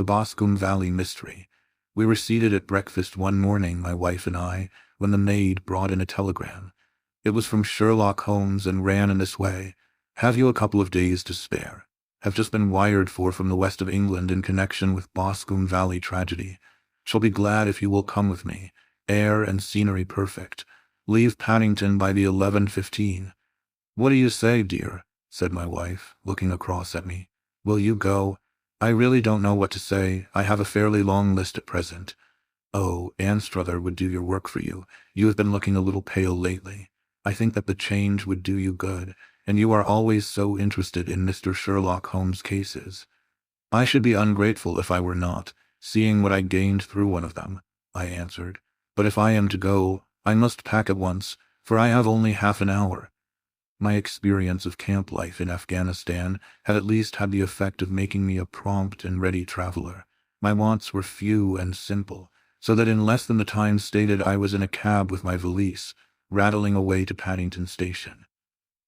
The Boscombe Valley Mystery. We were seated at breakfast one morning, my wife and I, when the maid brought in a telegram. It was from Sherlock Holmes and ran in this way: "Have you a couple of days to spare? Have just been wired for from the west of England in connection with Boscombe Valley tragedy. Shall be glad if you will come with me. Air and scenery perfect. Leave Paddington by the 11:15. "What do you say, dear?" said my wife, looking across at me. "Will you go?" "I really don't know what to say. I have a fairly long list at present." "Oh, Anstruther would do your work for you. You have been looking a little pale lately. I think that the change would do you good, and you are always so interested in Mr. Sherlock Holmes' cases." "I should be ungrateful if I were not, seeing what I gained through one of them," I answered. "But if I am to go, I must pack at once, for I have only half an hour." My experience of camp life in Afghanistan had at least had the effect of making me a prompt and ready traveler. My wants were few and simple, so that in less than the time stated I was in a cab with my valise, rattling away to Paddington Station.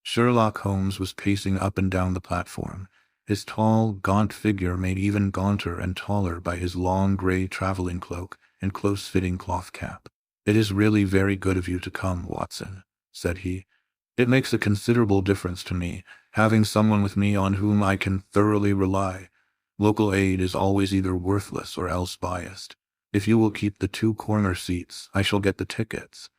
Sherlock Holmes was pacing up and down the platform, his tall, gaunt figure made even gaunter and taller by his long gray traveling cloak and close-fitting cloth cap. "It is really very good of you to come, Watson," said he. "It makes a considerable difference to me, having someone with me on whom I can thoroughly rely. Local aid is always either worthless or else biased. If you will keep the 2 corner seats, I shall get the tickets."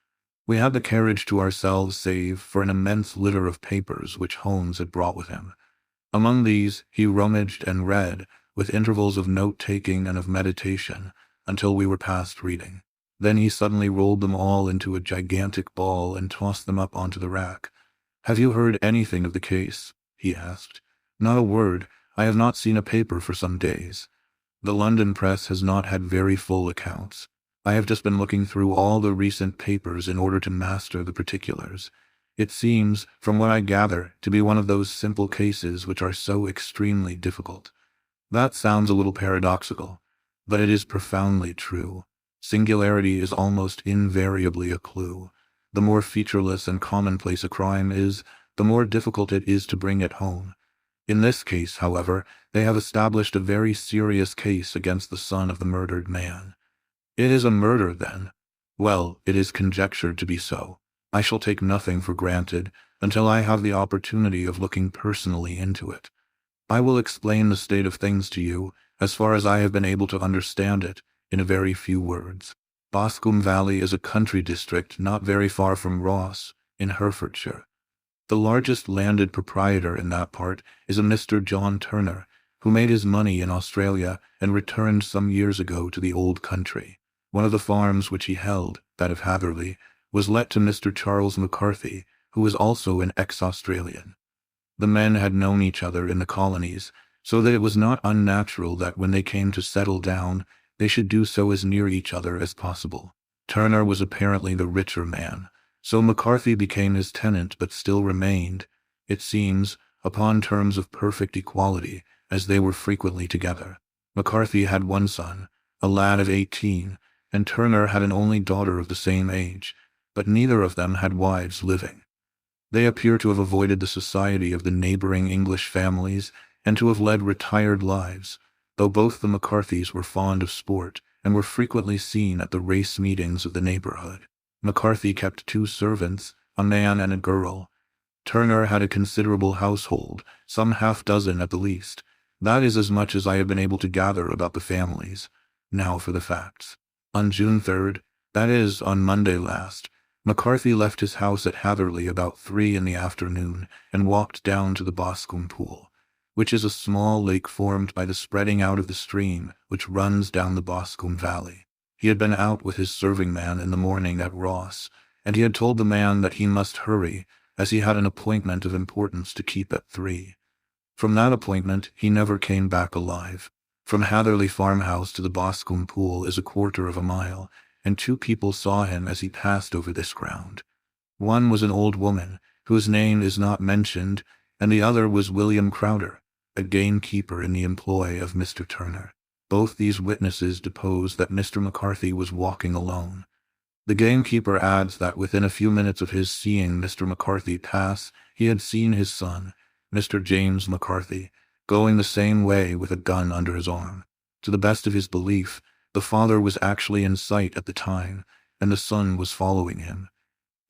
We had the carriage to ourselves save for an immense litter of papers which Holmes had brought with him. Among these he rummaged and read, with intervals of note-taking and of meditation, until we were past reading. Then he suddenly rolled them all into a gigantic ball and tossed them up onto the rack. "Have you heard anything of the case?" he asked. "Not a word. I have not seen a paper for some days. The London press has not had very full accounts. I have just been looking through all the recent papers in order to master the particulars. It seems, from what I gather, to be one of those simple cases which are so extremely difficult." That sounds a little paradoxical, but it is profoundly true. Singularity is almost invariably a clue. The more featureless and commonplace a crime is, the more difficult it is to bring it home. In this case, however, they have established a very serious case against the son of the murdered man. "It is a murder, then?" "Well, it is conjectured to be so. I shall take nothing for granted until I have the opportunity of looking personally into it. I will explain the state of things to you, as far as I have been able to understand it, in a very few words. Boscombe Valley is a country district not very far from Ross, in Herefordshire. The largest landed proprietor in that part is a Mr. John Turner, who made his money in Australia and returned some years ago to the old country. One of the farms which he held, that of Hatherley, was let to Mr. Charles McCarthy, who was also an ex-Australian. The men had known each other in the colonies, so that it was not unnatural that when they came to settle down, they should do so as near each other as possible. Turner was apparently the richer man, so McCarthy became his tenant but still remained, it seems, upon terms of perfect equality, as they were frequently together. McCarthy had one son, a lad of 18, and Turner had an only daughter of the same age, but neither of them had wives living. They appear to have avoided the society of the neighboring English families and to have led retired lives, though both the McCarthys were fond of sport and were frequently seen at the race meetings of the neighborhood. McCarthy kept 2 servants, a man and a girl. Turner had a considerable household, some half-dozen at the least. That is as much as I have been able to gather about the families. Now for the facts. On June 3rd, that is, on Monday last, McCarthy left his house at Hatherley about 3 in the afternoon and walked down to the Boscombe Pool, which is a small lake formed by the spreading out of the stream which runs down the Boscombe Valley. He had been out with his serving man in the morning at Ross, and he had told the man that he must hurry, as he had an appointment of importance to keep at 3. From that appointment he never came back alive. From Hatherley farmhouse to the Boscombe Pool is 1/4 of a mile, and 2 people saw him as he passed over this ground. One was an old woman, whose name is not mentioned, and the other was William Crowder, a gamekeeper in the employ of Mr. Turner. Both these witnesses deposed that Mr. McCarthy was walking alone. The gamekeeper adds that within a few minutes of his seeing Mr. McCarthy pass, he had seen his son, Mr. James McCarthy, going the same way with a gun under his arm. To the best of his belief, the father was actually in sight at the time, and the son was following him.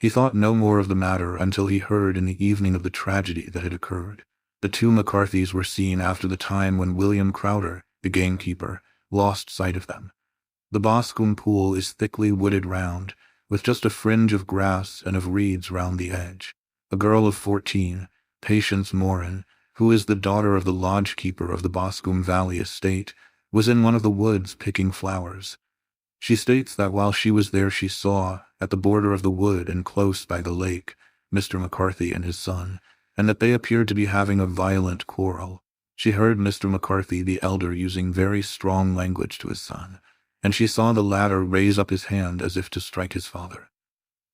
He thought no more of the matter until he heard in the evening of the tragedy that had occurred. The two McCarthys were seen after the time when William Crowder, the gamekeeper, lost sight of them. The Boscombe Pool is thickly wooded round, with just a fringe of grass and of reeds round the edge. A girl of 14, Patience Moran, who is the daughter of the lodge-keeper of the Boscombe Valley estate, was in one of the woods picking flowers. She states that while she was there she saw, at the border of the wood and close by the lake, Mr. McCarthy and his son, and that they appeared to be having a violent quarrel. She heard Mr. McCarthy the elder using very strong language to his son, and she saw the latter raise up his hand as if to strike his father.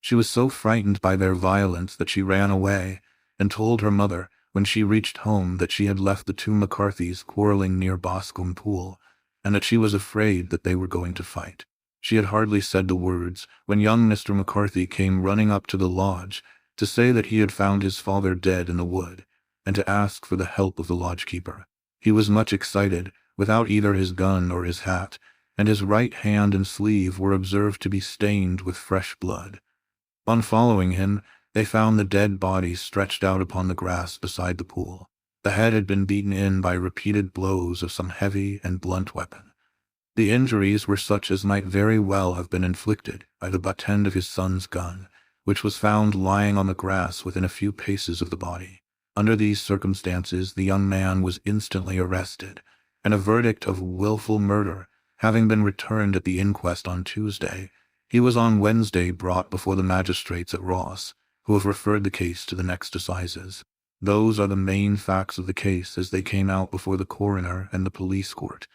She was so frightened by their violence that she ran away, and told her mother, when she reached home, that she had left the two McCarthys quarreling near Boscombe Pool, and that she was afraid that they were going to fight. She had hardly said the words when young Mr. McCarthy came running up to the lodge to say that he had found his father dead in the wood, and to ask for the help of the lodge-keeper. He was much excited, without either his gun or his hat, and his right hand and sleeve were observed to be stained with fresh blood. On following him, they found the dead body stretched out upon the grass beside the pool. The head had been beaten in by repeated blows of some heavy and blunt weapon. The injuries were such as might very well have been inflicted by the butt end of his son's gun, which was found lying on the grass within a few paces of the body. Under these circumstances, the young man was instantly arrested, and a verdict of willful murder having been returned at the inquest on Tuesday, he was on Wednesday brought before the magistrates at Ross, who have referred the case to the next assizes. Those are the main facts of the case as they came out before the coroner and the police court.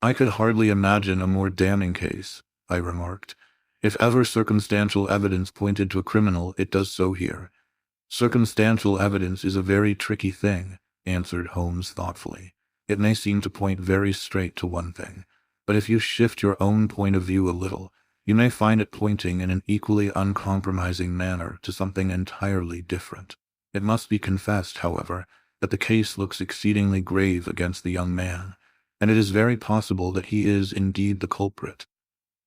I could hardly imagine a more damning case, I remarked. If ever circumstantial evidence pointed to a criminal, it does so here. Circumstantial evidence is a very tricky thing, answered Holmes thoughtfully. It may seem to point very straight to one thing, but if you shift your own point of view a little, you may find it pointing in an equally uncompromising manner to something entirely different. It must be confessed, however, that the case looks exceedingly grave against the young man, and it is very possible that he is indeed the culprit.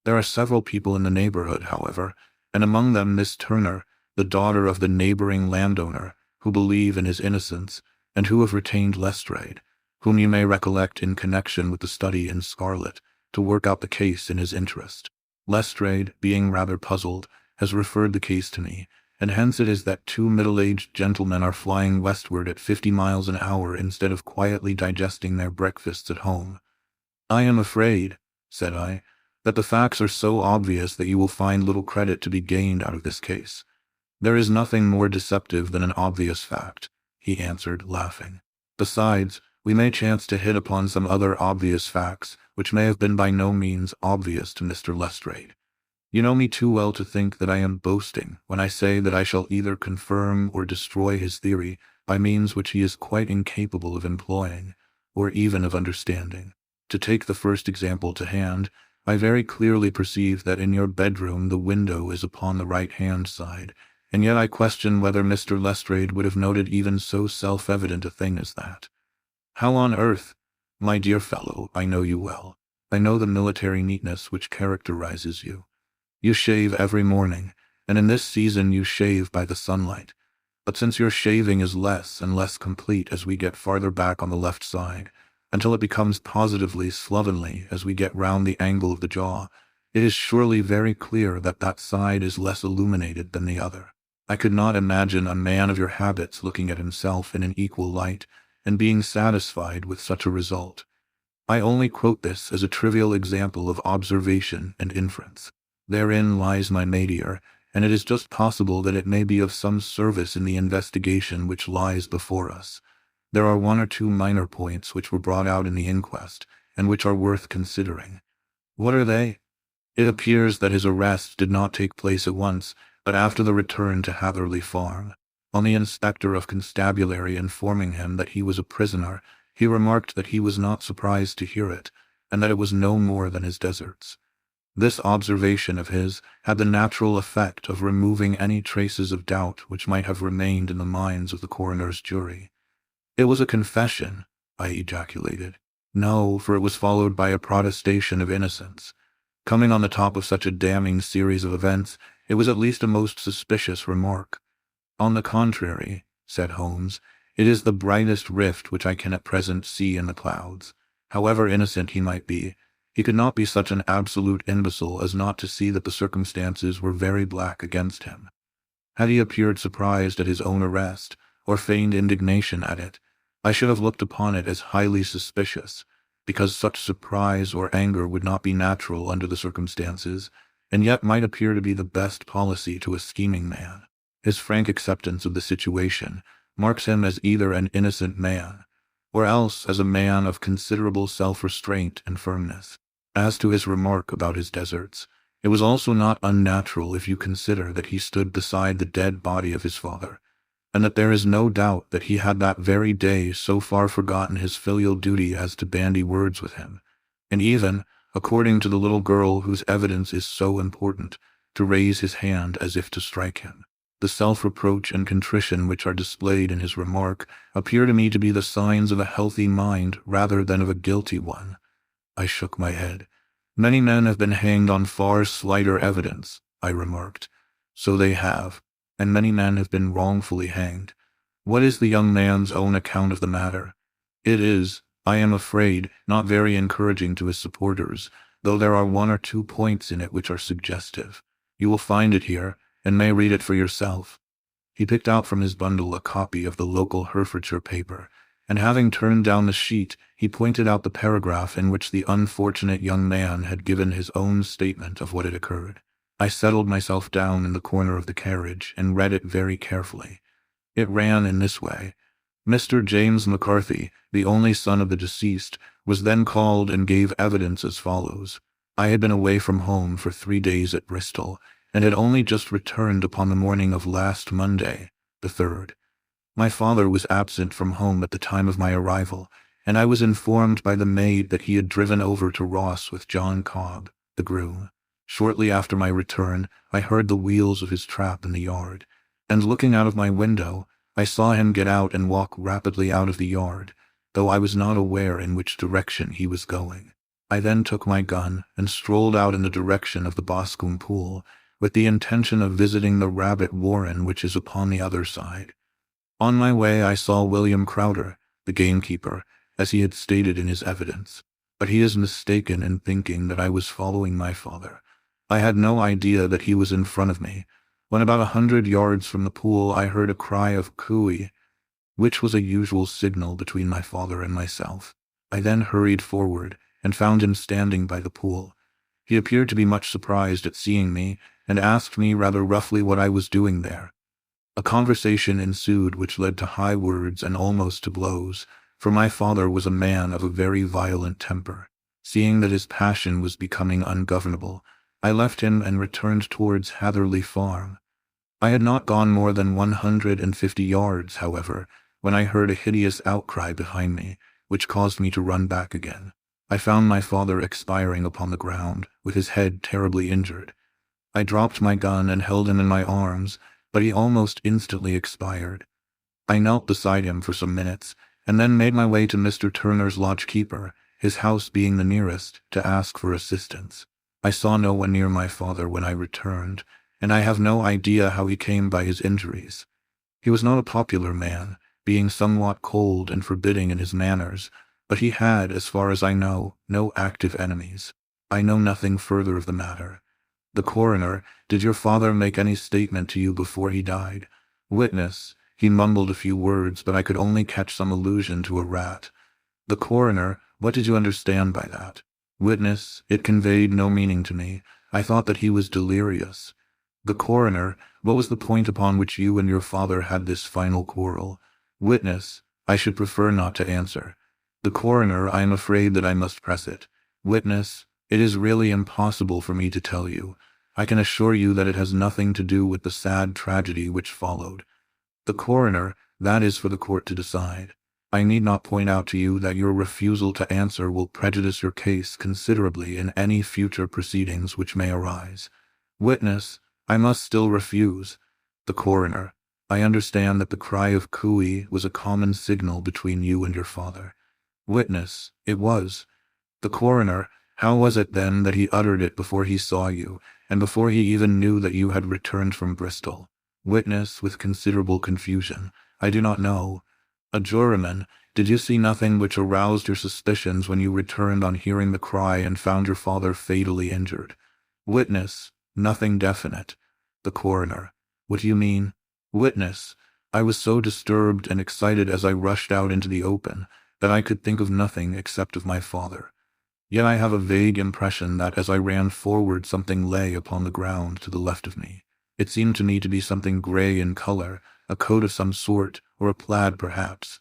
There are several people in the neighborhood, however, and among them Miss Turner, the daughter of the neighboring landowner, who believe in his innocence, and who have retained Lestrade, whom you may recollect in connection with the study in Scarlet, to work out the case in his interest. Lestrade, being rather puzzled, has referred the case to me, and hence it is that two middle-aged gentlemen are flying westward at 50 miles an hour instead of quietly digesting their breakfasts at home. I am afraid, said I, that the facts are so obvious that you will find little credit to be gained out of this case. There is nothing more deceptive than an obvious fact, he answered, laughing. Besides, we may chance to hit upon some other obvious facts, which may have been by no means obvious to Mr. Lestrade. You know me too well to think that I am boasting when I say that I shall either confirm or destroy his theory by means which he is quite incapable of employing, or even of understanding. To take the first example to hand, I very clearly perceive that in your bedroom the window is upon the right-hand side, and yet I question whether Mr. Lestrade would have noted even so self-evident a thing as that. How on earth? My dear fellow, I know you well. I know the military neatness which characterizes you. You shave every morning, and in this season you shave by the sunlight. But since your shaving is less and less complete as we get farther back on the left side, until it becomes positively slovenly as we get round the angle of the jaw, it is surely very clear that that side is less illuminated than the other. I could not imagine a man of your habits looking at himself in an equal light, and being satisfied with such a result. I only quote this as a trivial example of observation and inference. Therein lies my nadir, and it is just possible that it may be of some service in the investigation which lies before us. There are one or two minor points which were brought out in the inquest, and which are worth considering. What are they? It appears that his arrest did not take place at once, but after the return to Hatherley Farm. On the inspector of constabulary informing him that he was a prisoner, he remarked that he was not surprised to hear it, and that it was no more than his deserts. This observation of his had the natural effect of removing any traces of doubt which might have remained in the minds of the coroner's jury. It was a confession, I ejaculated. No, for it was followed by a protestation of innocence. Coming on the top of such a damning series of events, it was at least a most suspicious remark. On the contrary, said Holmes, it is the brightest rift which I can at present see in the clouds. However innocent he might be, he could not be such an absolute imbecile as not to see that the circumstances were very black against him. Had he appeared surprised at his own arrest, or feigned indignation at it, I should have looked upon it as highly suspicious, because such surprise or anger would not be natural under the circumstances, and yet might appear to be the best policy to a scheming man. His frank acceptance of the situation marks him as either an innocent man, or else as a man of considerable self-restraint and firmness. As to his remark about his deserts, it was also not unnatural if you consider that he stood beside the dead body of his father, and that there is no doubt that he had that very day so far forgotten his filial duty as to bandy words with him, and even, according to the little girl whose evidence is so important, to raise his hand as if to strike him. The self-reproach and contrition which are displayed in his remark appear to me to be the signs of a healthy mind rather than of a guilty one. I shook my head. Many men have been hanged on far slighter evidence, I remarked. So they have, and many men have been wrongfully hanged. What is the young man's own account of the matter? It is, I am afraid, not very encouraging to his supporters, though there are 1 or 2 points in it which are suggestive. You will find it here, and may read it for yourself. He picked out from his bundle a copy of the local Herefordshire paper, and having turned down the sheet, he pointed out the paragraph in which the unfortunate young man had given his own statement of what had occurred. I settled myself down in the corner of the carriage and read it very carefully. It ran in this way. Mr. James McCarthy, the only son of the deceased, was then called and gave evidence as follows. I had been away from home for 3 days at Bristol, and had only just returned upon the morning of last Monday, the 3rd. My father was absent from home at the time of my arrival, and I was informed by the maid that he had driven over to Ross with John Cobb, the groom. Shortly after my return, I heard the wheels of his trap in the yard, and looking out of my window, I saw him get out and walk rapidly out of the yard, though I was not aware in which direction he was going. I then took my gun and strolled out in the direction of the Boscombe Pool, with the intention of visiting the rabbit warren which is upon the other side. On my way I saw William Crowder, the gamekeeper, as he had stated in his evidence, but he is mistaken in thinking that I was following my father. I had no idea that he was in front of me. When about 100 yards from the pool I heard a cry of cooey, which was a usual signal between my father and myself. I then hurried forward, and found him standing by the pool. He appeared to be much surprised at seeing me, and asked me rather roughly what I was doing there. A conversation ensued which led to high words and almost to blows, for my father was a man of a very violent temper. Seeing that his passion was becoming ungovernable, I left him and returned towards Hatherley Farm. I had not gone more than 150 yards, however, when I heard a hideous outcry behind me, which caused me to run back again. I found my father expiring upon the ground, with his head terribly injured. I dropped my gun and held him in my arms, but he almost instantly expired. I knelt beside him for some minutes, and then made my way to Mr. Turner's lodge-keeper, his house being the nearest, to ask for assistance. I saw no one near my father when I returned, and I have no idea how he came by his injuries. He was not a popular man, being somewhat cold and forbidding in his manners, but he had, as far as I know, no active enemies. I know nothing further of the matter. The coroner, did your father make any statement to you before he died? Witness, he mumbled a few words, but I could only catch some allusion to a rat. The coroner, what did you understand by that? Witness, it conveyed no meaning to me. I thought that he was delirious. The coroner, what was the point upon which you and your father had this final quarrel? Witness, I should prefer not to answer. The coroner, I am afraid that I must press it. Witness, it is really impossible for me to tell you. I can assure you that it has nothing to do with the sad tragedy which followed. The coroner, that is for the court to decide. I need not point out to you that your refusal to answer will prejudice your case considerably in any future proceedings which may arise. Witness, I must still refuse. The coroner, I understand that the cry of cooey was a common signal between you and your father. Witness, it was. The coroner, how was it then that he uttered it before he saw you, and before he even knew that you had returned from Bristol? Witness, with considerable confusion, I do not know. A juryman, did you see nothing which aroused your suspicions when you returned on hearing the cry and found your father fatally injured? Witness, nothing definite. The coroner, what do you mean? Witness, I was so disturbed and excited as I rushed out into the open, that I could think of nothing except of my father. Yet I have a vague impression that as I ran forward something lay upon the ground to the left of me. It seemed to me to be something gray in color, a coat of some sort, or a plaid perhaps.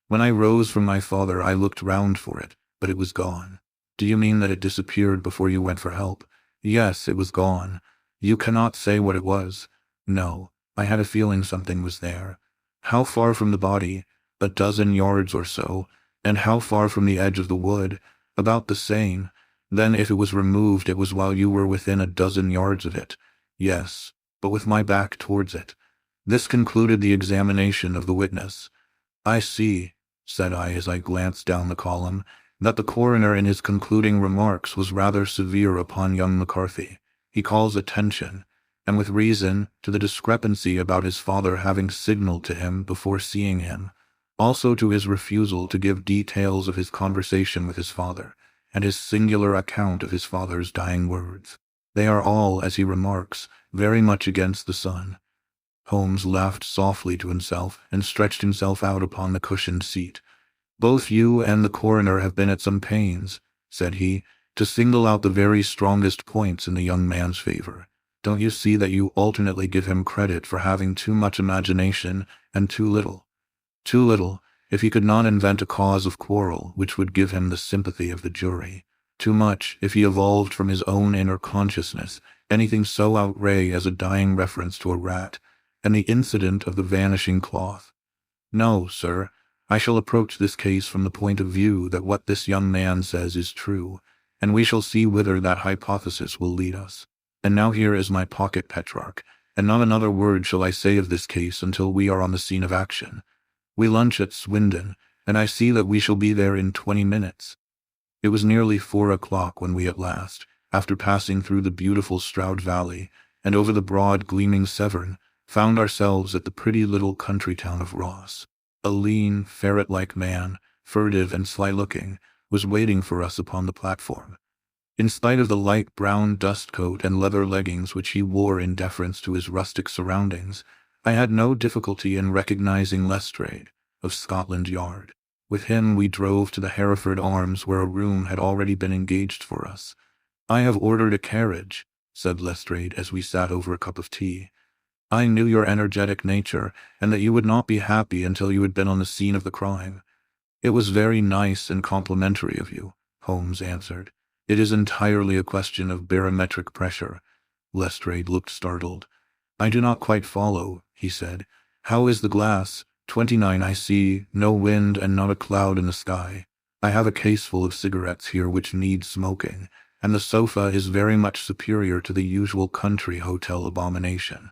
When I rose from my father I looked round for it, but it was gone. Do you mean that it disappeared before you went for help? Yes, it was gone. You cannot say what it was? No, I had a feeling something was there. How far from the body? A dozen yards or so. And how far from the edge of the wood? About the same. Then if it was removed it was while you were within a dozen yards of it. Yes, but with my back towards it. This concluded the examination of the witness. I see, said I as I glanced down the column, that the coroner in his concluding remarks was rather severe upon young McCarthy. He calls attention, and with reason, to the discrepancy about his father having signaled to him before seeing him, also to his refusal to give details of his conversation with his father, and his singular account of his father's dying words. They are all, as he remarks, very much against the son. Holmes laughed softly to himself and stretched himself out upon the cushioned seat. Both you and the coroner have been at some pains, said he, to single out the very strongest points in the young man's favor. Don't you see that you alternately give him credit for having too much imagination and too little? Too little, if he could not invent a cause of quarrel which would give him the sympathy of the jury. Too much, if he evolved from his own inner consciousness anything so outré as a dying reference to a rat, and the incident of the vanishing cloth. No, sir, I shall approach this case from the point of view that what this young man says is true, and we shall see whither that hypothesis will lead us. And now here is my pocket Petrarch, and not another word shall I say of this case until we are on the scene of action. We lunch at Swindon, and I see that we shall be there in 20 minutes. It was nearly 4 o'clock when we at last, after passing through the beautiful Stroud Valley, and over the broad gleaming Severn, found ourselves at the pretty little country town of Ross. A lean, ferret-like man, furtive and sly-looking, was waiting for us upon the platform. In spite of the light brown dust coat and leather leggings which he wore in deference to his rustic surroundings, I had no difficulty in recognizing Lestrade, of Scotland Yard. With him we drove to the Hereford Arms, where a room had already been engaged for us. I have ordered a carriage, said Lestrade as we sat over a cup of tea. I knew your energetic nature, and that you would not be happy until you had been on the scene of the crime. It was very nice and complimentary of you, Holmes answered. It is entirely a question of barometric pressure. Lestrade looked startled. I do not quite follow, he said. How is the glass? 29, I see, no wind and not a cloud in the sky. I have a case full of cigarettes here which need smoking, and the sofa is very much superior to the usual country hotel abomination.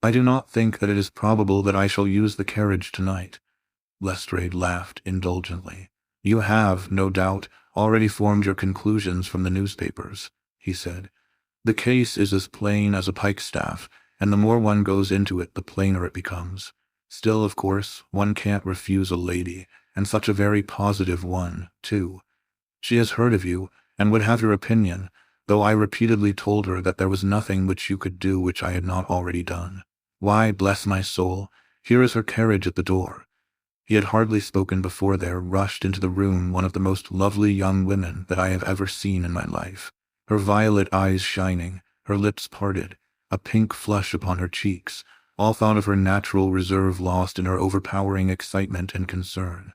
I do not think that it is probable that I shall use the carriage tonight. Lestrade laughed indulgently. You have, no doubt, already formed your conclusions from the newspapers, he said. The case is as plain as a pikestaff, and the more one goes into it, the plainer it becomes. Still, of course, one can't refuse a lady, and such a very positive one, too. She has heard of you, and would have your opinion, though I repeatedly told her that there was nothing which you could do which I had not already done. Why, bless my soul, here is her carriage at the door. He had hardly spoken before there rushed into the room one of the most lovely young women that I have ever seen in my life. Her violet eyes shining, her lips parted, a pink flush upon her cheeks, all thought of her natural reserve lost in her overpowering excitement and concern.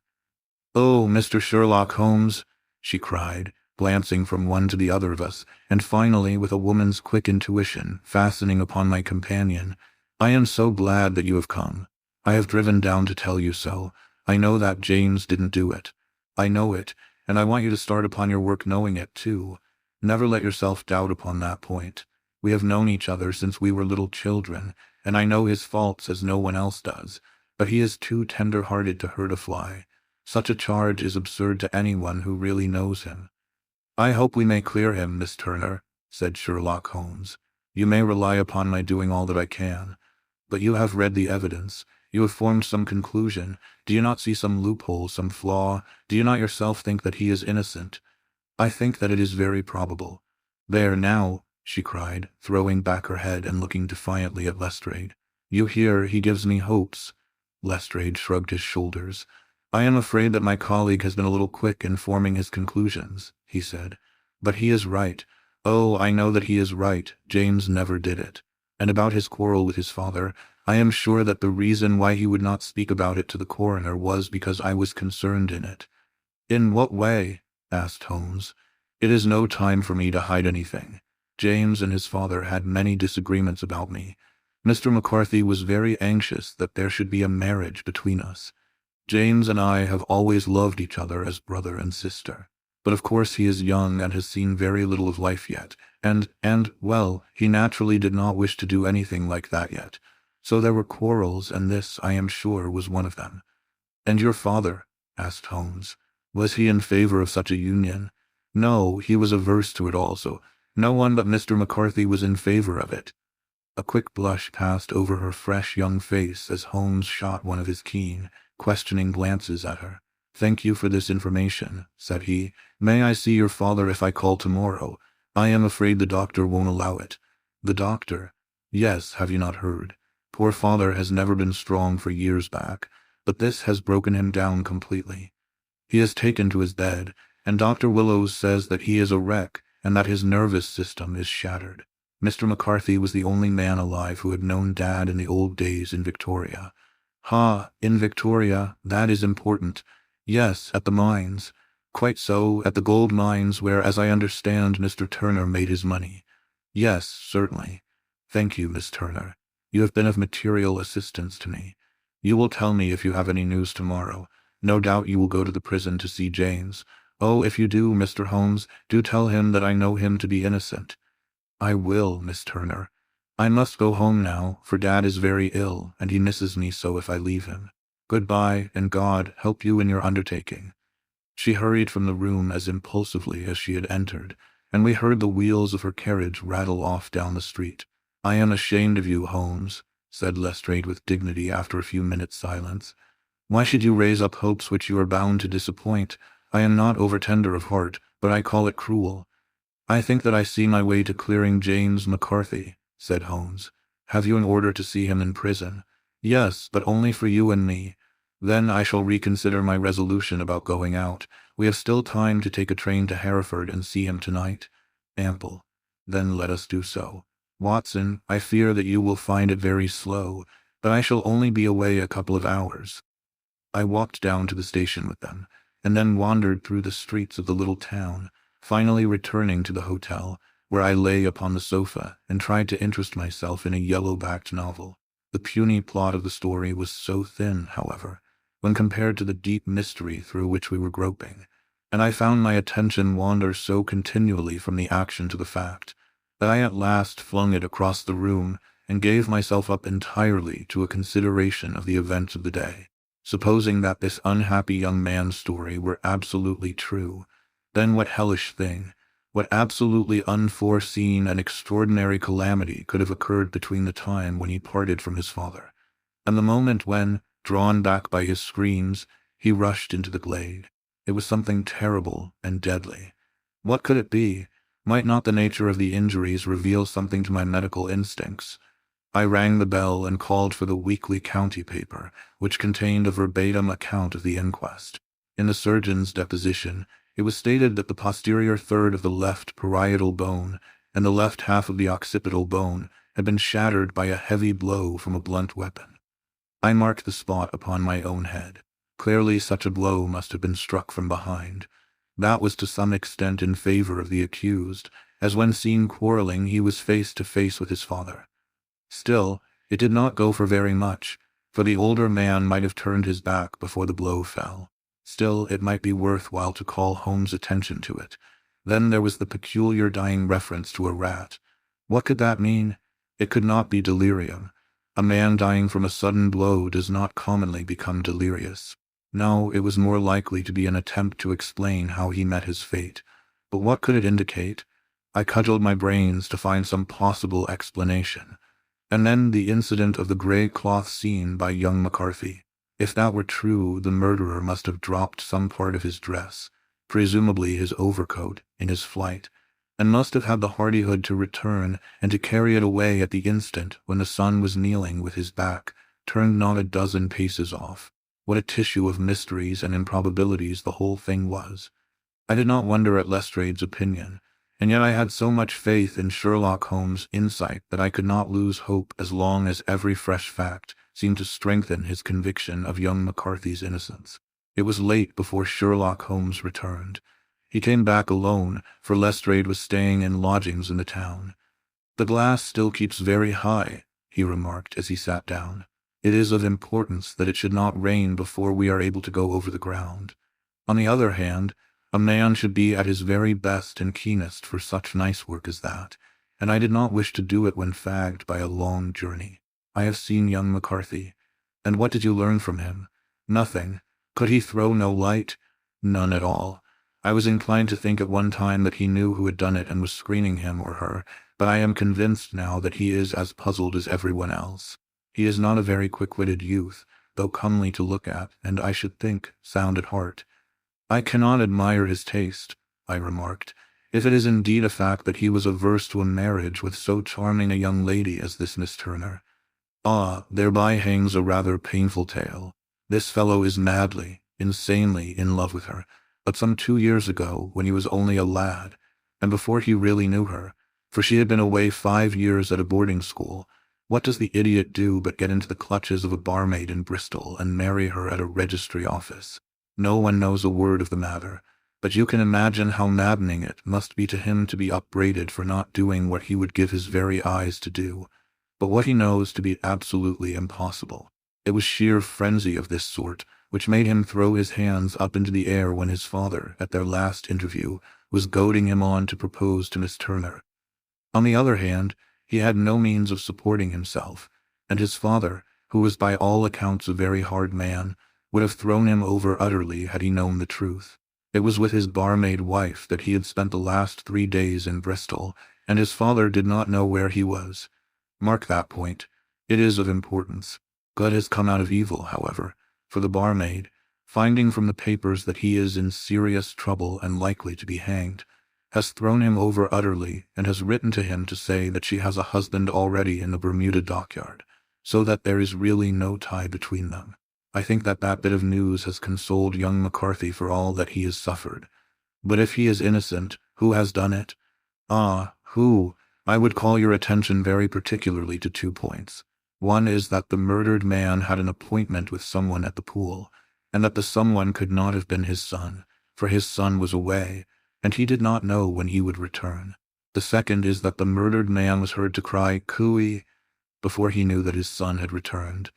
"Oh, Mr. Sherlock Holmes," she cried, glancing from one to the other of us, and finally, with a woman's quick intuition, fastening upon my companion, "I am so glad that you have come. I have driven down to tell you so. I know that James didn't do it. I know it, and I want you to start upon your work knowing it, too. Never let yourself doubt upon that point. We have known each other since we were little children, and I know his faults as no one else does, but he is too tender-hearted to hurt a fly. Such a charge is absurd to anyone who really knows him. I hope we may clear him, Miss Turner, said Sherlock Holmes. You may rely upon my doing all that I can. But you have read the evidence. You have formed some conclusion. Do you not see some loophole, some flaw? Do you not yourself think that he is innocent? I think that it is very probable. There now, she cried, throwing back her head and looking defiantly at Lestrade. You hear, he gives me hopes. Lestrade shrugged his shoulders. I am afraid that my colleague has been a little quick in forming his conclusions, he said. But he is right. Oh, I know that he is right. James never did it. And about his quarrel with his father, I am sure that the reason why he would not speak about it to the coroner was because I was concerned in it. In what way? Asked Holmes. It is no time for me to hide anything. James and his father had many disagreements about me. Mr. McCarthy was very anxious that there should be a marriage between us. James and I have always loved each other as brother and sister. But of course he is young and has seen very little of life yet, well, he naturally did not wish to do anything like that yet. So there were quarrels, and this, I am sure, was one of them. And your father? Asked Holmes. Was he in favor of such a union? No, he was averse to it also. No one but Mr. McCarthy was in favor of it. A quick blush passed over her fresh young face as Holmes shot one of his keen, questioning glances at her. Thank you for this information, said he. May I see your father if I call tomorrow? I am afraid the doctor won't allow it. The doctor? Yes, have you not heard? Poor father has never been strong for years back, but this has broken him down completely. He is taken to his bed, and Dr. Willows says that he is a wreck and that his nervous system is shattered. Mr. McCarthy was the only man alive who had known Dad in the old days in Victoria. Ha, in Victoria, that is important. Yes, at the mines. Quite so, at the gold mines where, as I understand, Mr. Turner made his money. Yes, certainly. Thank you, Miss Turner. You have been of material assistance to me. You will tell me if you have any news tomorrow. No doubt you will go to the prison to see James. Oh, if you do, Mr. Holmes, do tell him that I know him to be innocent. I will, Miss Turner. I must go home now, for Dad is very ill, and he misses me so if I leave him. Goodbye, and God help you in your undertaking. She hurried from the room as impulsively as she had entered, and we heard the wheels of her carriage rattle off down the street. I am ashamed of you, Holmes, said Lestrade with dignity after a few minutes' silence. Why should you raise up hopes which you are bound to disappoint? I am not over-tender of heart, but I call it cruel. I think that I see my way to clearing James McCarthy, said Holmes. Have you an order to see him in prison? Yes, but only for you and me. Then I shall reconsider my resolution about going out. We have still time to take a train to Hereford and see him tonight. Ample. Then let us do so. Watson, I fear that you will find it very slow, but I shall only be away a couple of hours. I walked down to the station with them, and then wandered through the streets of the little town, finally returning to the hotel, where I lay upon the sofa and tried to interest myself in a yellow-backed novel. The puny plot of the story was so thin, however, when compared to the deep mystery through which we were groping, and I found my attention wander so continually from the action to the fact, that I at last flung it across the room and gave myself up entirely to a consideration of the events of the day. Supposing that this unhappy young man's story were absolutely true, then what hellish thing, what absolutely unforeseen and extraordinary calamity could have occurred between the time when he parted from his father, and the moment when, drawn back by his screams, he rushed into the glade? It was something terrible and deadly. What could it be? Might not the nature of the injuries reveal something to my medical instincts? I rang the bell and called for the weekly county paper, which contained a verbatim account of the inquest. In the surgeon's deposition, it was stated that the posterior third of the left parietal bone and the left half of the occipital bone had been shattered by a heavy blow from a blunt weapon. I marked the spot upon my own head. Clearly such a blow must have been struck from behind. That was to some extent in favor of the accused, as when seen quarreling he was face to face with his father. Still, it did not go for very much, for the older man might have turned his back before the blow fell. Still, it might be worthwhile to call Holmes' attention to it. Then there was the peculiar dying reference to a rat. What could that mean? It could not be delirium. A man dying from a sudden blow does not commonly become delirious. No, it was more likely to be an attempt to explain how he met his fate. But what could it indicate? I cudgeled my brains to find some possible explanation. And then the incident of the grey cloth seen by young McCarthy. If that were true, the murderer must have dropped some part of his dress, presumably his overcoat, in his flight, and must have had the hardihood to return and to carry it away at the instant when the son was kneeling with his back turned not a dozen paces off. What a tissue of mysteries and improbabilities the whole thing was. I did not wonder at Lestrade's opinion, and yet I had so much faith in Sherlock Holmes' insight that I could not lose hope as long as every fresh fact seemed to strengthen his conviction of young McCarthy's innocence. It was late before Sherlock Holmes returned. He came back alone, for Lestrade was staying in lodgings in the town. "The glass still keeps very high," he remarked as he sat down. "It is of importance that it should not rain before we are able to go over the ground. On the other hand, a man should be at his very best and keenest for such nice work as that, and I did not wish to do it when fagged by a long journey. I have seen young McCarthy. And what did you learn from him? Nothing. Could he throw no light? None at all. I was inclined to think at one time that he knew who had done it and was screening him or her, but I am convinced now that he is as puzzled as everyone else. He is not a very quick-witted youth, though comely to look at, and I should think sound at heart. I cannot admire his taste," I remarked, "if it is indeed a fact that he was averse to a marriage with so charming a young lady as this Miss Turner. Ah, thereby hangs a rather painful tale. This fellow is madly, insanely in love with her, but some 2 years ago, when he was only a lad, and before he really knew her, for she had been away 5 years at a boarding school, what does the idiot do but get into the clutches of a barmaid in Bristol and marry her at a registry office? No one knows a word of the matter, but you can imagine how maddening it must be to him to be upbraided for not doing what he would give his very eyes to do, but what he knows to be absolutely impossible. It was sheer frenzy of this sort which made him throw his hands up into the air when his father, at their last interview, was goading him on to propose to Miss Turner. On the other hand, he had no means of supporting himself, and his father, who was by all accounts a very hard man, would have thrown him over utterly had he known the truth. It was with his barmaid wife that he had spent the last 3 days in Bristol, and his father did not know where he was. Mark that point. It is of importance. Good has come out of evil, however, for the barmaid, finding from the papers that he is in serious trouble and likely to be hanged, has thrown him over utterly and has written to him to say that she has a husband already in the Bermuda dockyard, so that there is really no tie between them. I think that bit of news has consoled young McCarthy for all that he has suffered. But if he is innocent, who has done it? Ah, who? I would call your attention very particularly to 2 points. One is that the murdered man had an appointment with someone at the pool, and that the someone could not have been his son, for his son was away, and he did not know when he would return. The second is that the murdered man was heard to cry "Cooey" before he knew that his son had returned.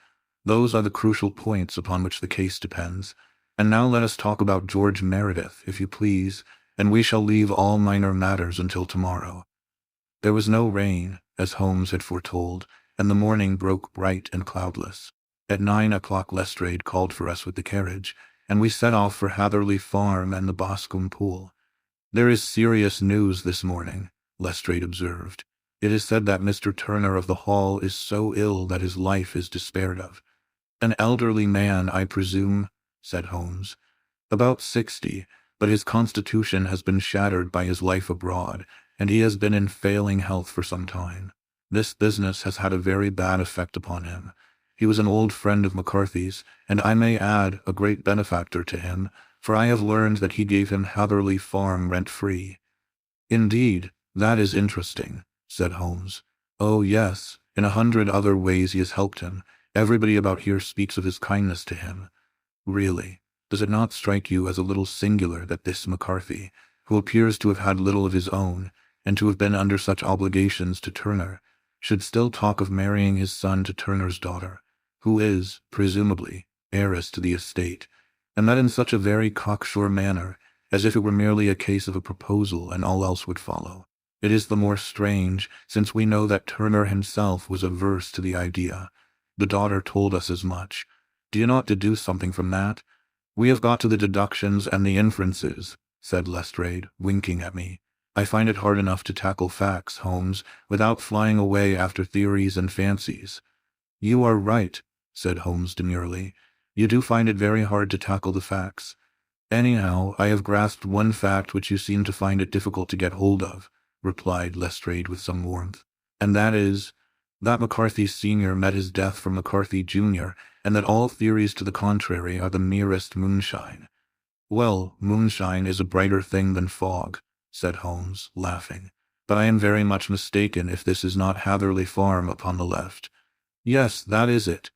Those are the crucial points upon which the case depends. And now let us talk about George Meredith, if you please, and we shall leave all minor matters until tomorrow. There was no rain, as Holmes had foretold, and the morning broke bright and cloudless. At 9 o'clock Lestrade called for us with the carriage, and we set off for Hatherley Farm and the Boscombe Pool. "There is serious news this morning," Lestrade observed. "It is said that Mr. Turner of the Hall is so ill that his life is despaired of." "An elderly man, I presume," said Holmes. "About 60, but his constitution has been shattered by his life abroad, and he has been in failing health for some time. This business has had a very bad effect upon him. He was an old friend of McCarthy's, and I may add, a great benefactor to him, for I have learned that he gave him Hatherley Farm rent-free." "Indeed, that is interesting," said Holmes. "Oh, yes, in 100 other ways he has helped him. Everybody about here speaks of his kindness to him. Really, does it not strike you as a little singular that this McCarthy, who appears to have had little of his own, and to have been under such obligations to Turner, should still talk of marrying his son to Turner's daughter, who is, presumably, heiress to the estate, and that in such a very cocksure manner, as if it were merely a case of a proposal and all else would follow? It is the more strange, since we know that Turner himself was averse to the idea. The daughter told us as much. Do you not deduce something from that?" We have got to the deductions and the inferences, said Lestrade, winking at me. I find it hard enough to tackle facts, Holmes, without flying away after theories and fancies. You are right, said Holmes demurely. You do find it very hard to tackle the facts. Anyhow, I have grasped one fact which you seem to find it difficult to get hold of, replied Lestrade with some warmth, and that is, that McCarthy Sr. met his death from McCarthy Jr., and that all theories to the contrary are the merest moonshine. Well, moonshine is a brighter thing than fog, said Holmes, laughing, but I am very much mistaken if this is not Hatherley Farm upon the left. Yes, that is it.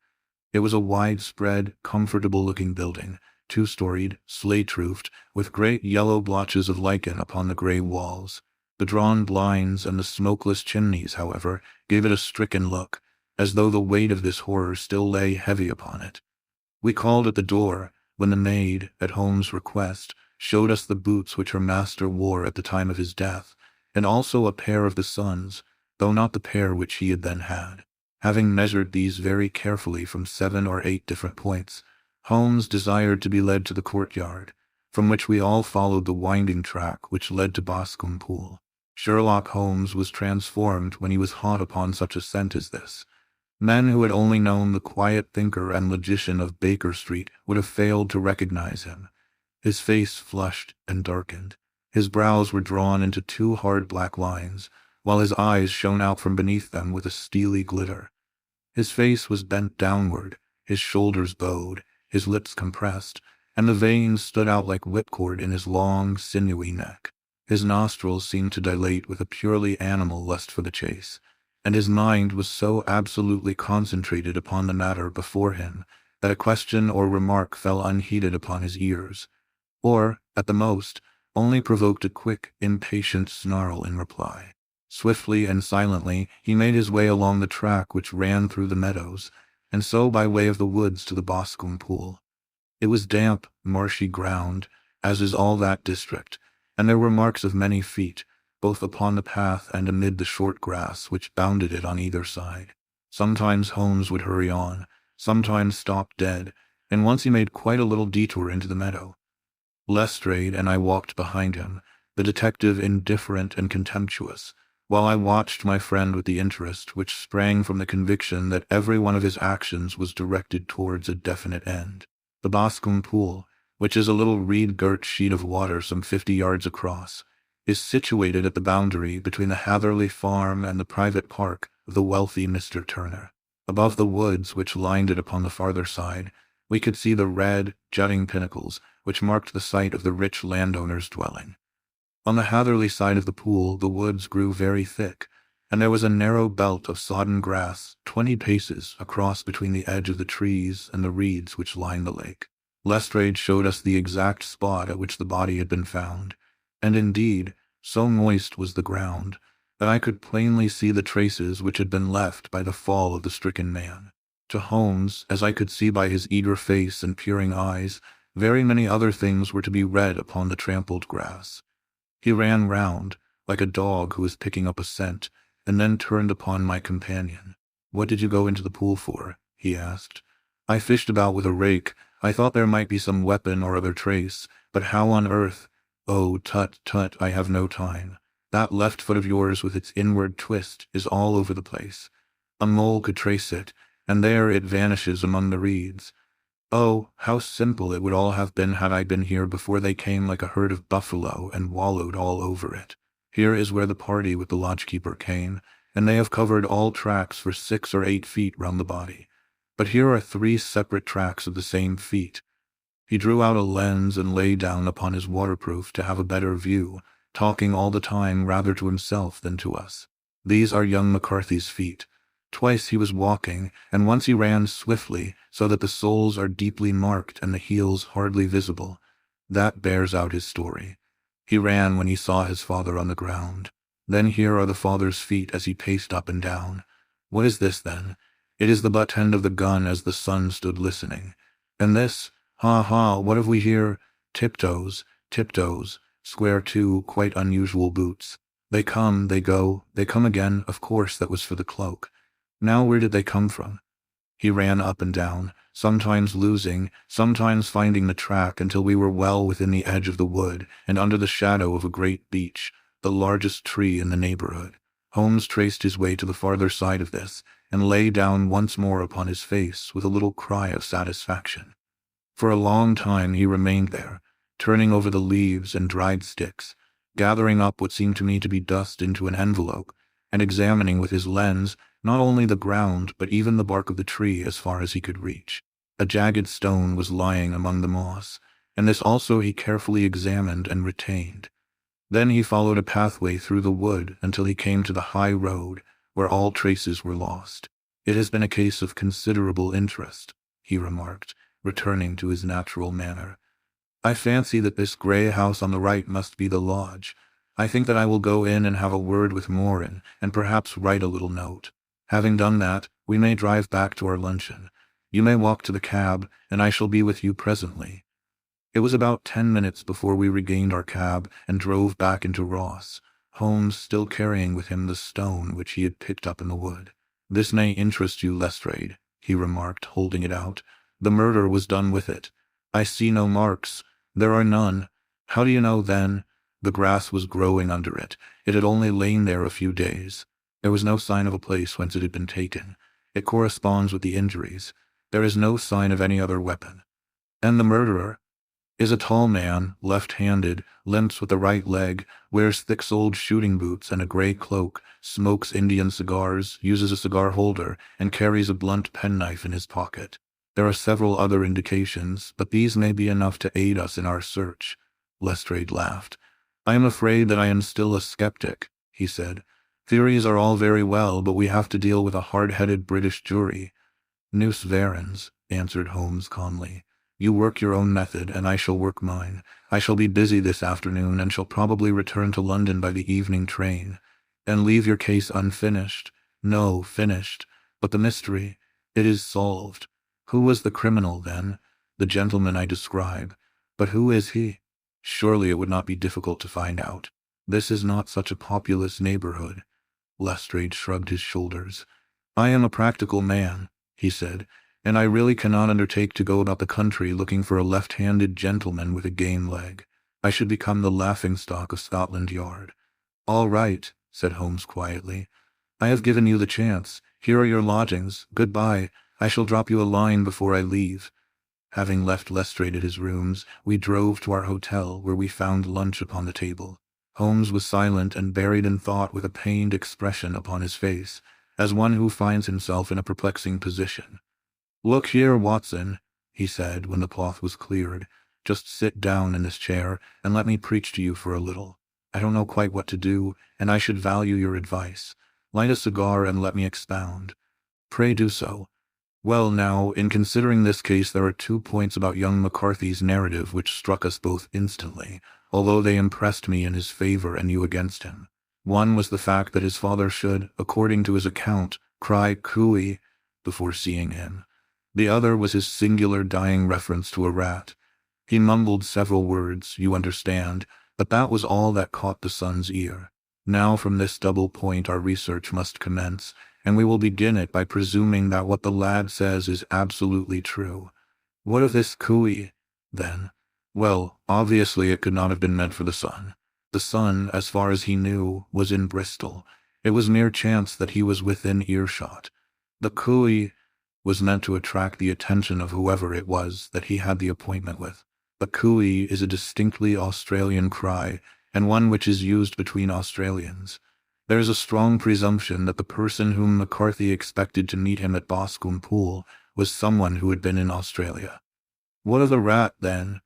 It was a widespread, comfortable-looking building, two-storied, slate-roofed, with great yellow blotches of lichen upon the grey walls. The drawn blinds and the smokeless chimneys, however, gave it a stricken look, as though the weight of this horror still lay heavy upon it. We called at the door, when the maid, at Holmes' request, showed us the boots which her master wore at the time of his death, and also a pair of the son's, though not the pair which he had then had. Having measured these very carefully from 7 or 8 different points, Holmes desired to be led to the courtyard, from which we all followed the winding track which led to Boscombe Pool. Sherlock Holmes was transformed when he was hot upon such a scent as this. Men who had only known the quiet thinker and logician of Baker Street would have failed to recognize him. His face flushed and darkened. His brows were drawn into 2 hard black lines, while his eyes shone out from beneath them with a steely glitter. His face was bent downward, his shoulders bowed, his lips compressed, and the veins stood out like whipcord in his long, sinewy neck. His nostrils seemed to dilate with a purely animal lust for the chase, and his mind was so absolutely concentrated upon the matter before him that a question or remark fell unheeded upon his ears, or, at the most, only provoked a quick, impatient snarl in reply. Swiftly and silently he made his way along the track which ran through the meadows, and so by way of the woods to the Boscombe Pool. It was damp, marshy ground, as is all that district, and there were marks of many feet, both upon the path and amid the short grass which bounded it on either side. Sometimes Holmes would hurry on, sometimes stop dead, and once he made quite a little detour into the meadow. Lestrade and I walked behind him, the detective indifferent and contemptuous, while I watched my friend with the interest which sprang from the conviction that every one of his actions was directed towards a definite end. The Boscombe Pool, which is a little reed-girt sheet of water some 50 yards across, is situated at the boundary between the Hatherley Farm and the private park of the wealthy Mr. Turner. Above the woods which lined it upon the farther side, we could see the red, jutting pinnacles which marked the site of the rich landowner's dwelling. On the Hatherley side of the pool the woods grew very thick, and there was a narrow belt of sodden grass 20 paces across between the edge of the trees and the reeds which lined the lake. Lestrade showed us the exact spot at which the body had been found, and indeed, so moist was the ground that I could plainly see the traces which had been left by the fall of the stricken man. To Holmes, as I could see by his eager face and peering eyes, very many other things were to be read upon the trampled grass. He ran round, like a dog who is picking up a scent, and then turned upon my companion. "What did you go into the pool for?" he asked. "I fished about with a rake. I thought there might be some weapon or other trace, but how on earth— Oh, tut, tut, I have no time. That left foot of yours with its inward twist is all over the place. A mole could trace it, and there it vanishes among the reeds. Oh, how simple it would all have been had I been here before they came like a herd of buffalo and wallowed all over it. Here is where the party with the lodgekeeper came, and they have covered all tracks for 6 or 8 feet round the body. But here are 3 separate tracks of the same feet." He drew out a lens and lay down upon his waterproof to have a better view, talking all the time rather to himself than to us. "These are young McCarthy's feet. Twice he was walking, and once he ran swiftly, so that the soles are deeply marked and the heels hardly visible. That bears out his story. He ran when he saw his father on the ground. Then here are the father's feet as he paced up and down. What is this, then? It is the butt end of the gun as the son stood listening. And this— ha ha, what have we here? Tiptoes, tiptoes, square 2, quite unusual boots. They come, they go, they come again, of course that was for the cloak. Now where did they come from?" He ran up and down, sometimes losing, sometimes finding the track until we were well within the edge of the wood and under the shadow of a great beech, the largest tree in the neighborhood. Holmes traced his way to the farther side of this and lay down once more upon his face with a little cry of satisfaction. For a long time he remained there, turning over the leaves and dried sticks, gathering up what seemed to me to be dust into an envelope, and examining with his lens not only the ground but even the bark of the tree as far as he could reach. A jagged stone was lying among the moss, and this also he carefully examined and retained. Then he followed a pathway through the wood until he came to the high road, where all traces were lost. "It has been a case of considerable interest," he remarked, returning to his natural manner. "I fancy that this grey house on the right must be the lodge. I think that I will go in and have a word with Morin, and perhaps write a little note. Having done that, we may drive back to our luncheon. You may walk to the cab, and I shall be with you presently." It was about 10 minutes before we regained our cab and drove back into Ross, Holmes still carrying with him the stone which he had picked up in the wood. "This may interest you, Lestrade," he remarked, holding it out. "The murder was done with it. I see no marks. There are none. How do you know, then?" "The grass was growing under it. It had only lain there a few days. There was no sign of a place whence it had been taken. It corresponds with the injuries. There is no sign of any other weapon." "And the murderer?" "Is a tall man, left-handed, limps with the right leg, wears thick-soled shooting boots and a grey cloak, smokes Indian cigars, uses a cigar holder, and carries a blunt penknife in his pocket. There are several other indications, but these may be enough to aid us in our search." Lestrade laughed. "I am afraid that I am still a skeptic," he said. "Theories are all very well, but we have to deal with a hard-headed British jury." "Nous verrons," answered Holmes calmly. "You work your own method, and I shall work mine. I shall be busy this afternoon, and shall probably return to London by the evening train." "And leave your case unfinished?" "No, finished. But the mystery, it is solved. Who was the criminal, then?" "The gentleman I describe." "But who is he?" "Surely it would not be difficult to find out. This is not such a populous neighborhood." Lestrade shrugged his shoulders. "I am a practical man," he said, "and I really cannot undertake to go about the country looking for a left-handed gentleman with a game leg. I should become the laughing-stock of Scotland Yard." "All right," said Holmes quietly. "I have given you the chance. Here are your lodgings. Goodbye. I shall drop you a line before I leave." Having left Lestrade at his rooms, we drove to our hotel, where we found lunch upon the table. Holmes was silent and buried in thought, with a pained expression upon his face, as one who finds himself in a perplexing position. "Look here, Watson," he said when the cloth was cleared. "Just sit down in this chair and let me preach to you for a little. I don't know quite what to do, and I should value your advice. Light a cigar and let me expound." "Pray do so." "Well, now, in considering this case, there are 2 points about young McCarthy's narrative which struck us both instantly, although they impressed me in his favor and you against him. One was the fact that his father should, according to his account, cry cooey before seeing him. The other was his singular dying reference to a rat. He mumbled several words, you understand, but that was all that caught the son's ear. Now from this double point our research must commence, and we will begin it by presuming that what the lad says is absolutely true. What of this cooey, then? Well, obviously it could not have been meant for the son. The son, as far as he knew, was in Bristol. It was mere chance that he was within earshot. The cooey was meant to attract the attention of whoever it was that he had the appointment with. The cooey is a distinctly Australian cry, and one which is used between Australians. There is a strong presumption that the person whom McCarthy expected to meet him at Boscombe Pool was someone who had been in Australia. What of the rat, then?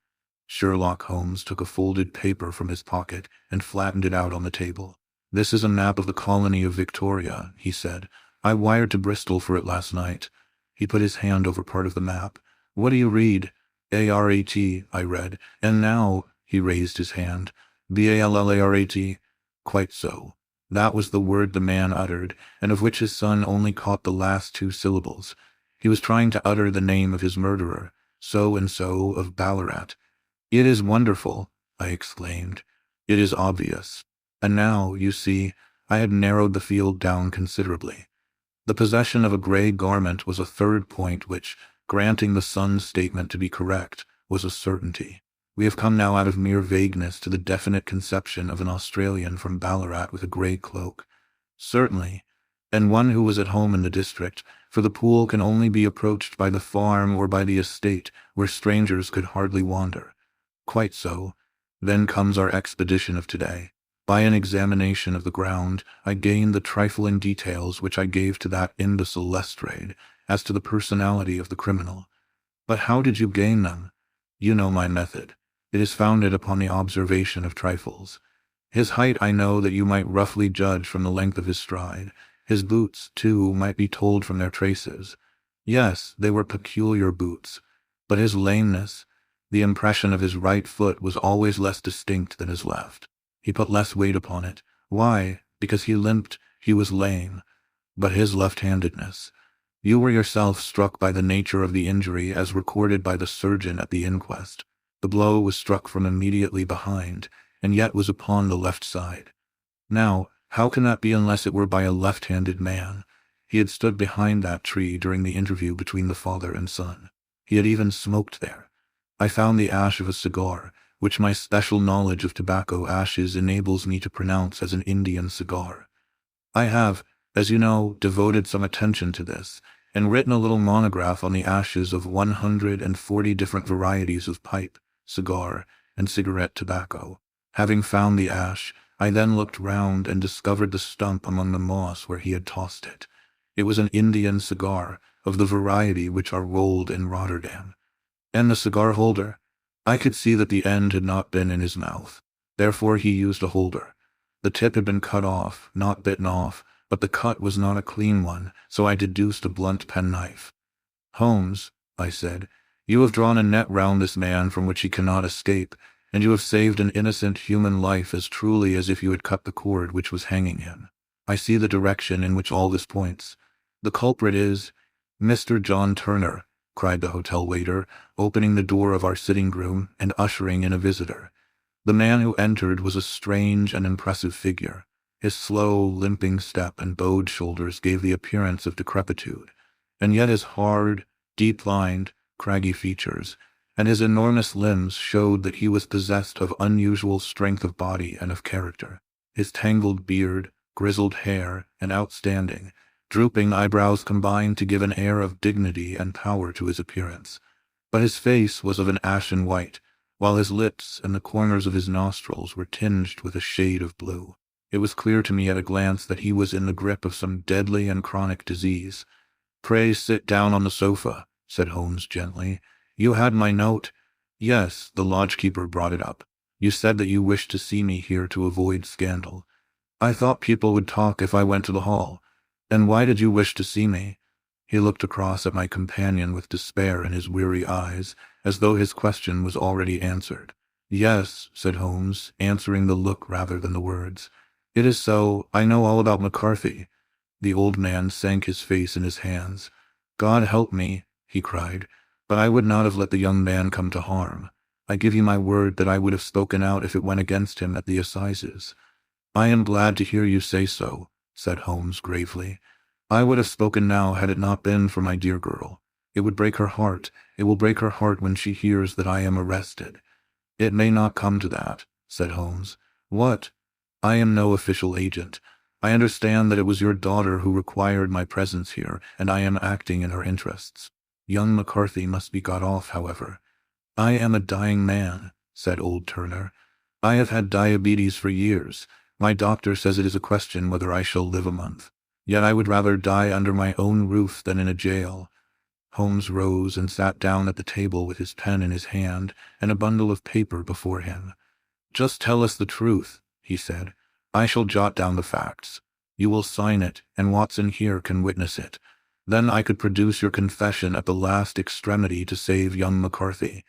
Sherlock Holmes took a folded paper from his pocket and flattened it out on the table. "This is a map of the colony of Victoria," he said. "I wired to Bristol for it last night." He put his hand over part of the map. "What do you read?" "ARAT, I read. "And now," he raised his hand, "BALLARAT. "Quite so. That was the word the man uttered, and of which his son only caught the last 2 syllables. He was trying to utter the name of his murderer, so-and-so of Ballarat. "It is wonderful," I exclaimed. "It is obvious. And now, you see, I had narrowed the field down considerably. The possession of a grey garment was a third point which, granting the son's statement to be correct, was a certainty. We have come now out of mere vagueness to the definite conception of an Australian from Ballarat with a grey cloak. Certainly, and one who was at home in the district, for the pool can only be approached by the farm or by the estate, where strangers could hardly wander. Quite so. Then comes our expedition of today. By an examination of the ground, I gained the trifling details which I gave to that imbecile Lestrade as to the personality of the criminal. But how did you gain them? You know my method. It is founded upon the observation of trifles. His height I know that you might roughly judge from the length of his stride. His boots, too, might be told from their traces. Yes, they were peculiar boots. But his lameness, the impression of his right foot was always less distinct than his left. He put less weight upon it. Why? Because he limped, he was lame. But his left-handedness. You were yourself struck by the nature of the injury as recorded by the surgeon at the inquest. The blow was struck from immediately behind, and yet was upon the left side. Now, how can that be unless it were by a left-handed man? He had stood behind that tree during the interview between the father and son. He had even smoked there. I found the ash of a cigar, which my special knowledge of tobacco ashes enables me to pronounce as an Indian cigar. I have, as you know, devoted some attention to this, and written a little monograph on the ashes of 140 different varieties of pipe, cigar, and cigarette tobacco. Having found the ash, I then looked round and discovered the stump among the moss where he had tossed it. It was an Indian cigar, of the variety which are rolled in Rotterdam. And the cigar holder? I could see that the end had not been in his mouth. Therefore he used a holder. The tip had been cut off, not bitten off, but the cut was not a clean one, so I deduced a blunt penknife. Holmes, I said, you have drawn a net round this man from which he cannot escape, and you have saved an innocent human life as truly as if you had cut the cord which was hanging him. I see the direction in which all this points. The culprit is Mr. John Turner, cried the hotel waiter, opening the door of our sitting-room and ushering in a visitor. The man who entered was a strange and impressive figure. His slow, limping step and bowed shoulders gave the appearance of decrepitude, and yet his hard, deep-lined, craggy features, and his enormous limbs showed that he was possessed of unusual strength of body and of character. His tangled beard, grizzled hair, and outstanding, drooping eyebrows combined to give an air of dignity and power to his appearance. But his face was of an ashen white, while his lips and the corners of his nostrils were tinged with a shade of blue. It was clear to me at a glance that he was in the grip of some deadly and chronic disease. "Pray sit down on the sofa," said Holmes gently. "You had my note?" "Yes, the lodgekeeper brought it up. You said that you wished to see me here to avoid scandal. I thought people would talk if I went to the hall. And why did you wish to see me?" He looked across at my companion with despair in his weary eyes, as though his question was already answered. "Yes," said Holmes, answering the look rather than the words. "It is so. I know all about McCarthy." The old man sank his face in his hands. "God help me," he cried, "but I would not have let the young man come to harm. I give you my word that I would have spoken out if it went against him at the assizes." "I am glad to hear you say so," said Holmes gravely. "I would have spoken now had it not been for my dear girl. It would break her heart. It will break her heart when she hears that I am arrested." "It may not come to that," said Holmes. "What?" "I am no official agent. I understand that it was your daughter who required my presence here, and I am acting in her interests. Young McCarthy must be got off, however." "I am a dying man," said old Turner. "I have had diabetes for years. My doctor says it is a question whether I shall live a month. Yet I would rather die under my own roof than in a jail." Holmes rose and sat down at the table with his pen in his hand and a bundle of paper before him. "Just tell us the truth," he said. "I shall jot down the facts. You will sign it, and Watson here can witness it. Then I could produce your confession at the last extremity to save young McCarthy.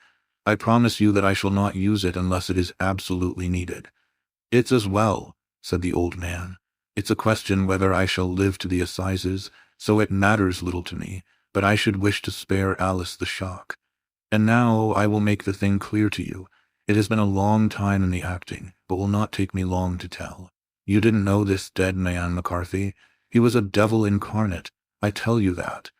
I promise you that I shall not use it unless it is absolutely needed." "It's as well," said the old man. "It's a question whether I shall live to the assizes, so it matters little to me, but I should wish to spare Alice the shock. And now I will make the thing clear to you. It has been a long time in the acting, but will not take me long to tell. You didn't know this dead man, McCarthy. He was a devil incarnate. I tell you that.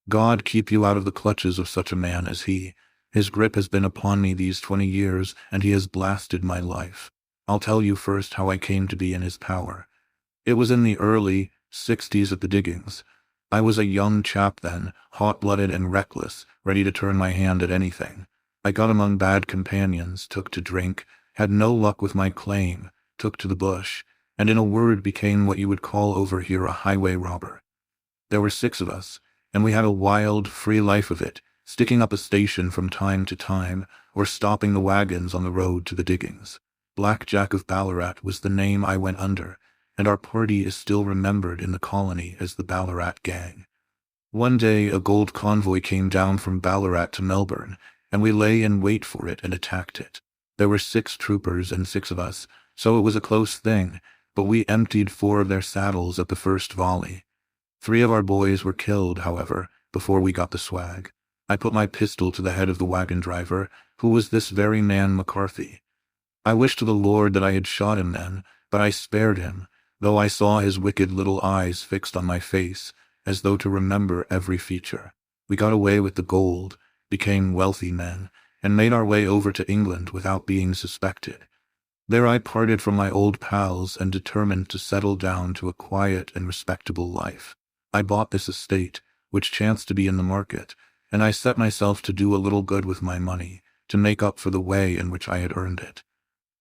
God keep you out of the clutches of such a man as he. His grip has been upon me these 20 years, and he has blasted my life. I'll tell you first how I came to be in his power. It was in the early 60s at the diggings. I was a young chap then, hot-blooded and reckless, ready to turn my hand at anything. I got among bad companions, took to drink, had no luck with my claim, took to the bush, and in a word became what you would call over here a highway robber. There were 6 of us, and we had a wild, free life of it, sticking up a station from time to time, or stopping the wagons on the road to the diggings. Black Jack of Ballarat was the name I went under, and our party is still remembered in the colony as the Ballarat Gang. One day a gold convoy came down from Ballarat to Melbourne, and we lay in wait for it and attacked it. There were 6 troopers and 6 of us, so it was a close thing, but we emptied 4 of their saddles at the first volley. 3 of our boys were killed, however, before we got the swag. I put my pistol to the head of the wagon driver, who was this very man McCarthy. I wish to the Lord that I had shot him then, but I spared him, though I saw his wicked little eyes fixed on my face, as though to remember every feature. We got away with the gold, became wealthy men, and made our way over to England without being suspected. There I parted from my old pals and determined to settle down to a quiet and respectable life. I bought this estate, which chanced to be in the market, and I set myself to do a little good with my money, to make up for the way in which I had earned it.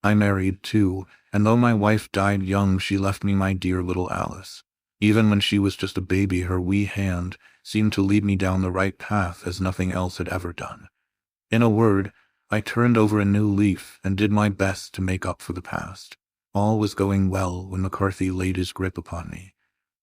I married, too, and though my wife died young, she left me my dear little Alice. Even when she was just a baby, her wee hand seemed to lead me down the right path as nothing else had ever done. In a word, I turned over a new leaf and did my best to make up for the past. All was going well when McCarthy laid his grip upon me.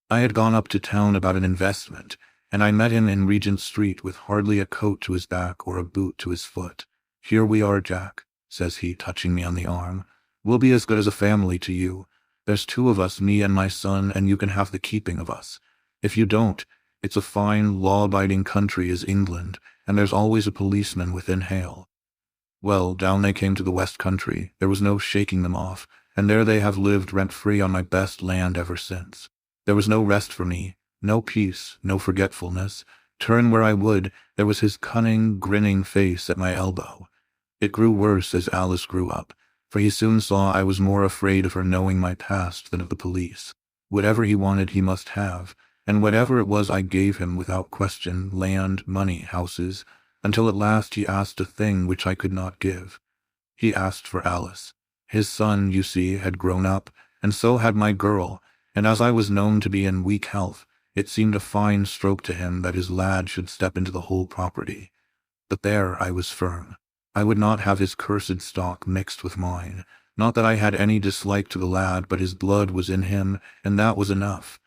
I had gone up to town about an investment, and I met him in Regent Street with hardly a coat to his back or a boot to his foot. "Here we are, Jack," says he, touching me on the arm. "We'll be as good as a family to you. There's 2 of us, me and my son, and you can have the keeping of us. If you don't, it's a fine, law-abiding country is England, and there's always a policeman within hail." Well, down they came to the West Country. There was no shaking them off, and there they have lived rent-free on my best land ever since. There was no rest for me, no peace, no forgetfulness. Turn where I would, there was his cunning, grinning face at my elbow. It grew worse as Alice grew up, for he soon saw I was more afraid of her knowing my past than of the police. Whatever he wanted he must have, and whatever it was I gave him without question, land, money, houses, until at last he asked a thing which I could not give. He asked for Alice. His son, you see, had grown up, and so had my girl, and as I was known to be in weak health, it seemed a fine stroke to him that his lad should step into the whole property. But there I was firm. I would not have his cursed stock mixed with mine. Not that I had any dislike to the lad, but his blood was in him, and that was enough.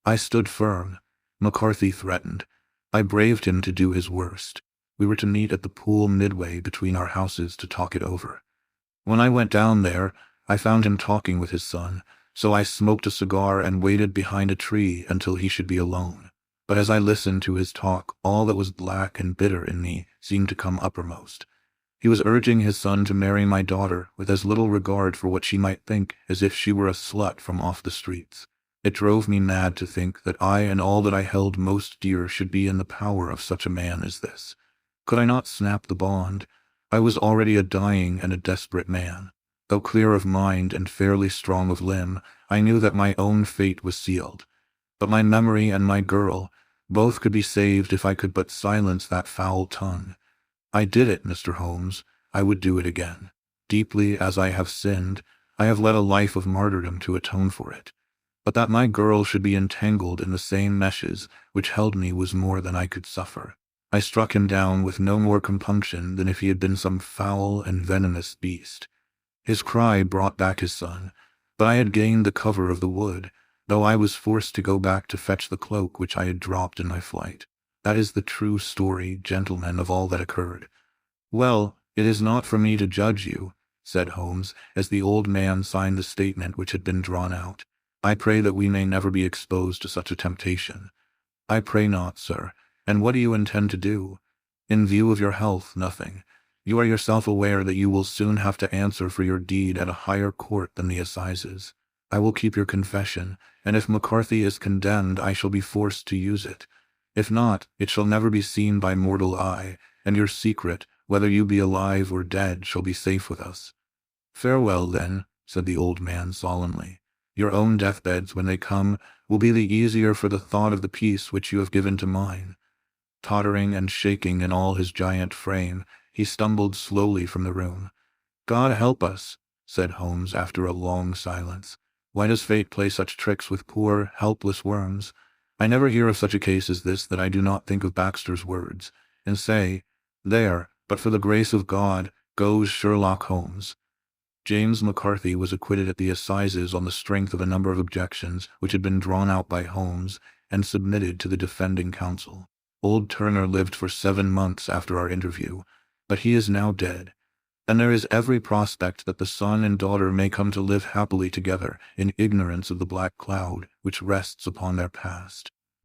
I stood firm. McCarthy threatened. I braved him to do his worst. We were to meet at the pool midway between our houses to talk it over. When I went down there, I found him talking with his son, so I smoked a cigar and waited behind a tree until he should be alone. But as I listened to his talk, all that was black and bitter in me seemed to come uppermost. He was urging his son to marry my daughter with as little regard for what she might think as if she were a slut from off the streets. It drove me mad to think that I and all that I held most dear should be in the power of such a man as this. Could I not snap the bond? I was already a dying and a desperate man. Though clear of mind and fairly strong of limb, I knew that my own fate was sealed. But my memory and my girl, both could be saved if I could but silence that foul tongue. I did it, Mr. Holmes. I would do it again. Deeply as I have sinned, I have led a life of martyrdom to atone for it. But that my girl should be entangled in the same meshes which held me was more than I could suffer. I struck him down with no more compunction than if he had been some foul and venomous beast. His cry brought back his son, but I had gained the cover of the wood, though I was forced to go back to fetch the cloak which I had dropped in my flight. That is the true story, gentlemen, of all that occurred. Well, it is not for me to judge you, said Holmes, as the old man signed the statement which had been drawn out. I pray that we may never be exposed to such a temptation. I pray not, sir. And what do you intend to do? In view of your health, nothing. You are yourself aware that you will soon have to answer for your deed at a higher court than the assizes. I will keep your confession, and if McCarthy is condemned, I shall be forced to use it. If not, it shall never be seen by mortal eye, and your secret, whether you be alive or dead, shall be safe with us. Farewell, then, said the old man solemnly. Your own deathbeds, when they come, will be the easier for the thought of the peace which you have given to mine. Tottering and shaking in all his giant frame, he stumbled slowly from the room. God help us, said Holmes after a long silence. Why does fate play such tricks with poor, helpless worms? I never hear of such a case as this that I do not think of Baxter's words, and say, there, but for the grace of God, goes Sherlock Holmes. James McCarthy was acquitted at the assizes on the strength of a number of objections which had been drawn out by Holmes and submitted to the defending counsel. Old Turner lived for 7 months after our interview, but he is now dead, and there is every prospect that the son and daughter may come to live happily together in ignorance of the black cloud which rests upon their past.